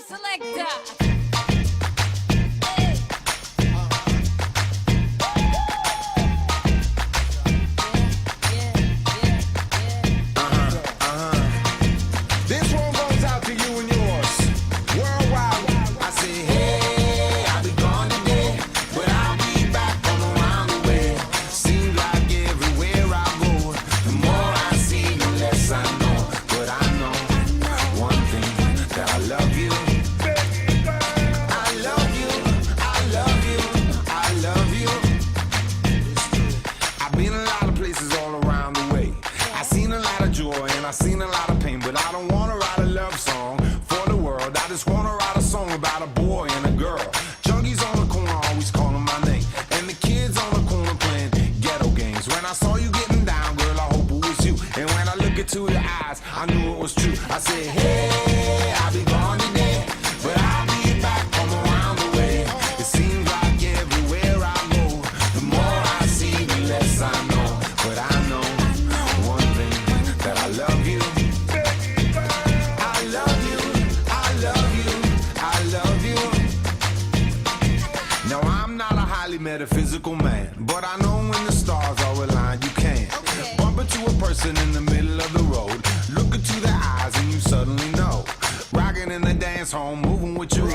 selector. This one goes out to you and yours. Worldwide. I say, hey, I'll be gone today, but I'll be back from around the way. Seems like everywhere I go, the more I see, the less I know. But I know one thing, that I love you. I love you, I love you, I love you. I've been a lot of places all around the way. I've seen a lot of joy and I've seen a lot of pain, but I don't wanna write a love song for the world. I just wanna write a song about a boy and a girl. Junkies on the corner always calling my name, and the kids on the corner playing ghetto games. When I saw you getting down, girl, I hope it was you. And when I look into your eyes, I knew it was true. I said, hey, I'll be gone today, but I'll be back from around the way. It seems like everywhere I go, the more I see, the less I know. But I know one thing, that I love you. I love you, I love you, I love you. Now I'm not a highly metaphysical man, but I know when the stars are aligned, you can bump into a person in the middle of the road, look into their eyes and you suddenly know. Rocking in the dance hall, moving with you,